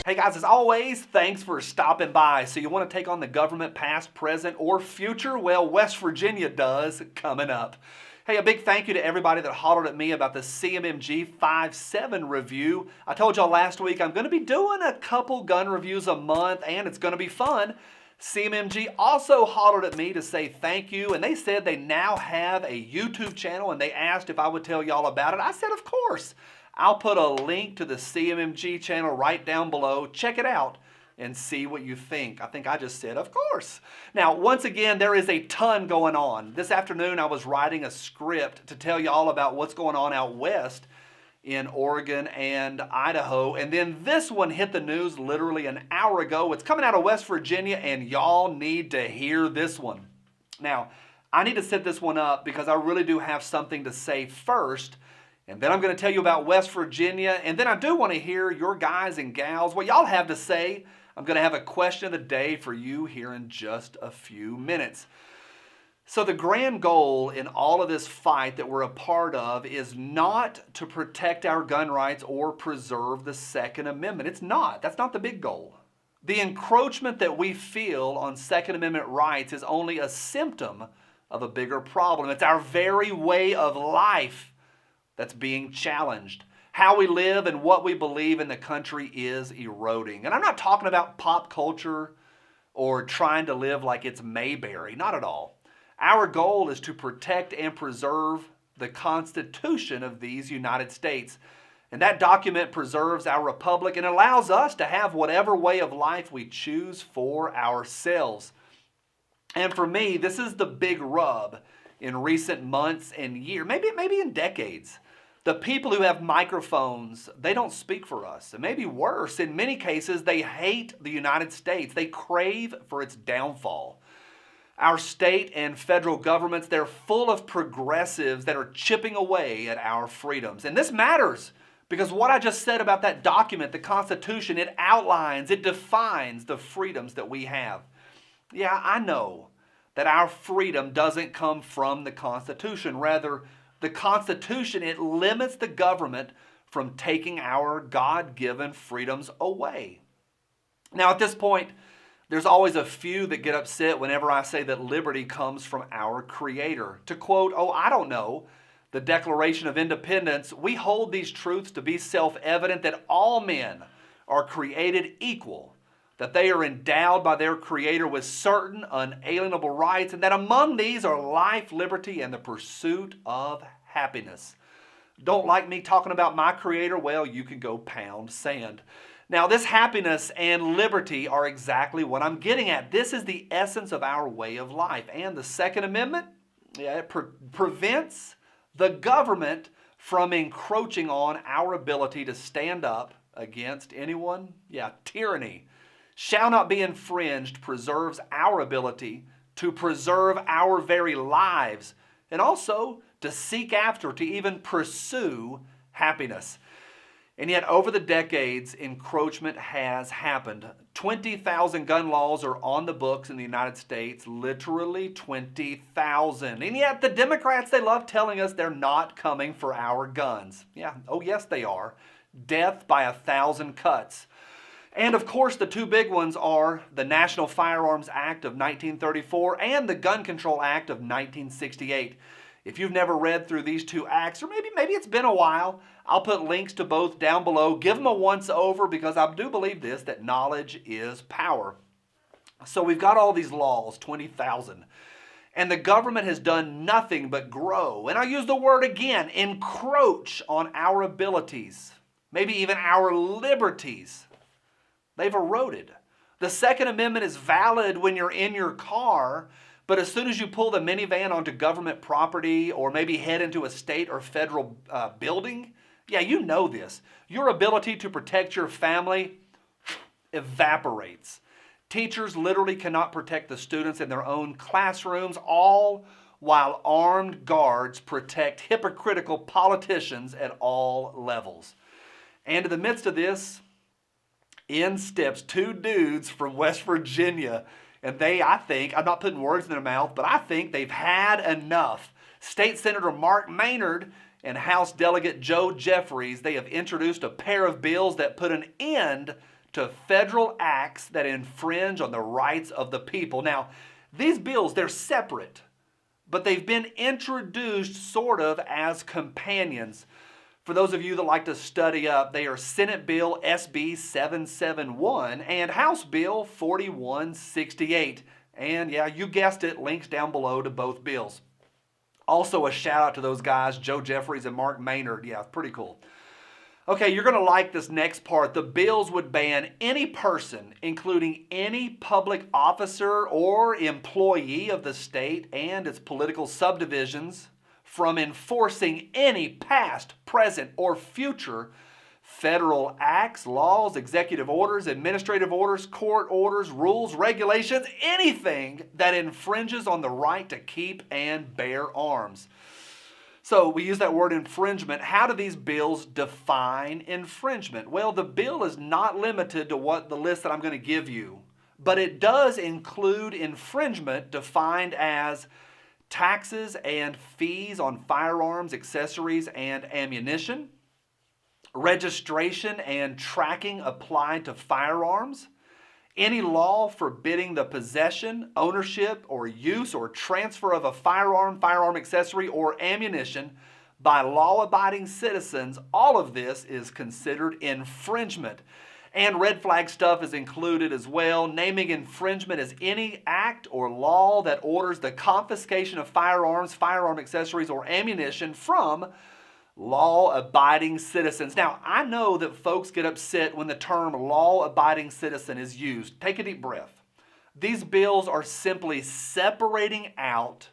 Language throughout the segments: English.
Hey guys, as always, thanks for stopping by. So you want to take on the government past, present, or future? Well, West Virginia does coming up. Hey, a big thank you to everybody that hollered at me about the CMMG 5.7 review. I told y'all last week I'm going to be doing a couple gun reviews a month and it's going to be fun. CMMG also hollered at me to say thank you, and they said they now have a YouTube channel and they asked if I would tell y'all about it. I said, of course. I'll put a link to the CMMG channel right down below. Check it out and see what you think. I think I just said, of course. Now, once again, there is a ton going on. This afternoon, I was writing a script to tell you all about what's going on out west in Oregon and Idaho. And then this one hit the news literally an hour ago. It's coming out of West Virginia, and y'all need to hear this one. Now, I need to set this one up because I really do have something to say first. And then I'm going to tell you about West Virginia. And then I do want to hear your guys and gals, what y'all have to say. I'm going to have a question of the day for you here in just a few minutes. So the grand goal in all of this fight that we're a part of is not to protect our gun rights or preserve the Second Amendment. It's not. That's not the big goal. The encroachment that we feel on Second Amendment rights is only a symptom of a bigger problem. It's our very way of life that's being challenged. How we live and what we believe in the country is eroding. And I'm not talking about pop culture or trying to live like it's Mayberry. Not at all. Our goal is to protect and preserve the Constitution of these United States. And that document preserves our republic and allows us to have whatever way of life we choose for ourselves. And for me, this is the big rub in recent months and years, maybe in decades. The people who have microphones, they don't speak for us. And maybe worse, in many cases, they hate the United States. They crave for its downfall. Our state and federal governments, they're full of progressives that are chipping away at our freedoms. And this matters because what I just said about that document, the Constitution, it outlines, it defines the freedoms that we have. Yeah, I know that our freedom doesn't come from the Constitution. Rather, the Constitution, it limits the government from taking our God-given freedoms away. Now, at this point, there's always a few that get upset whenever I say that liberty comes from our Creator. To quote, the Declaration of Independence, we hold these truths to be self-evident that all men are created equal, that they are endowed by their Creator with certain unalienable rights, and that among these are life, liberty, and the pursuit of happiness. Don't like me talking about my Creator? Well, you can go pound sand. Now, this happiness and liberty are exactly what I'm getting at. This is the essence of our way of life. And the Second Amendment, it prevents the government from encroaching on our ability to stand up against anyone. Tyranny shall not be infringed, preserves our ability to preserve our very lives and also to seek after, to even pursue happiness. And yet over the decades, encroachment has happened. 20,000 gun laws are on the books in the United States, literally 20,000. And yet the Democrats, they love telling us they're not coming for our guns. Yes they are. Death by 1,000 cuts. And of course, the two big ones are the National Firearms Act of 1934 and the Gun Control Act of 1968. If you've never read through these two acts, or maybe it's been a while, I'll put links to both down below. Give them a once over because I do believe this, that knowledge is power. So we've got all these laws, 20,000, and the government has done nothing but grow. And I use the word again, encroach on our abilities, maybe even our liberties. They've eroded. The Second Amendment is valid when you're in your car, but as soon as you pull the minivan onto government property or maybe head into a state or federal building, you know this. Your ability to protect your family evaporates. Teachers literally cannot protect the students in their own classrooms, all while armed guards protect hypocritical politicians at all levels. And in the midst of this, in steps two dudes from West Virginia, and I think, I'm not putting words in their mouth, but I think they've had enough. State Senator Mark Maynard and House Delegate Joe Jeffries, they have introduced a pair of bills that put an end to federal acts that infringe on the rights of the people. Now, these bills, they're separate, but they've been introduced sort of as companions. For those of you that like to study up, they are Senate Bill SB 771 and House Bill 4168. And yeah, you guessed it, links down below to both bills. Also a shout out to those guys, Joe Jeffries and Mark Maynard. Yeah, pretty cool. Okay, you're going to like this next part. The bills would ban any person, including any public officer or employee of the state and its political subdivisions, from enforcing any past, present, or future federal acts, laws, executive orders, administrative orders, court orders, rules, regulations, anything that infringes on the right to keep and bear arms. So we use that word infringement. How do these bills define infringement? Well, the bill is not limited to what the list that I'm going to give you, but it does include infringement defined as taxes and fees on firearms, accessories, and ammunition, registration and tracking applied to firearms, any law forbidding the possession, ownership, or use or transfer of a firearm, firearm accessory, or ammunition by law-abiding citizens. All of this is considered infringement. And red flag stuff is included as well, naming infringement as any act or law that orders the confiscation of firearms, firearm accessories, or ammunition from law-abiding citizens. Now, I know that folks get upset when the term law-abiding citizen is used. Take a deep breath. These bills are simply separating out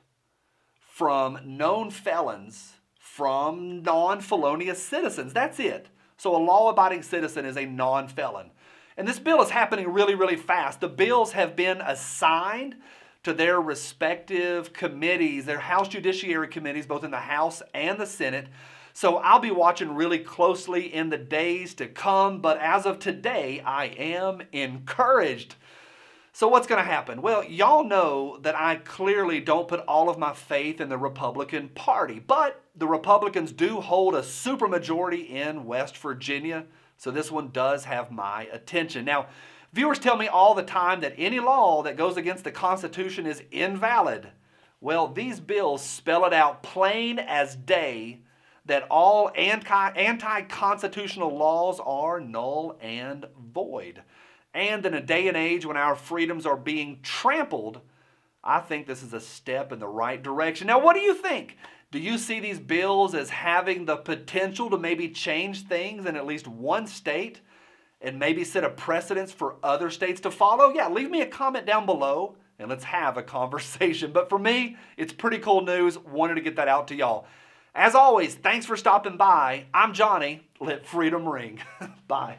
from known felons from non-felonious citizens. That's it. So a law-abiding citizen is a non-felon. And this bill is happening really, really fast. The bills have been assigned to their respective committees, their House Judiciary Committees, both in the House and the Senate. So I'll be watching really closely in the days to come, but as of today, I am encouraged. So what's going to happen? Well, y'all know that I clearly don't put all of my faith in the Republican Party, but the Republicans do hold a supermajority in West Virginia, so this one does have my attention. Now, viewers tell me all the time that any law that goes against the Constitution is invalid. Well, these bills spell it out plain as day that all anti-constitutional laws are null and void. And in a day and age when our freedoms are being trampled, I think this is a step in the right direction. Now, what do you think? Do you see these bills as having the potential to maybe change things in at least one state and maybe set a precedence for other states to follow? Yeah, leave me a comment down below and let's have a conversation. But for me, it's pretty cool news. Wanted to get that out to y'all. As always, thanks for stopping by. I'm Johnny. Let freedom ring. Bye.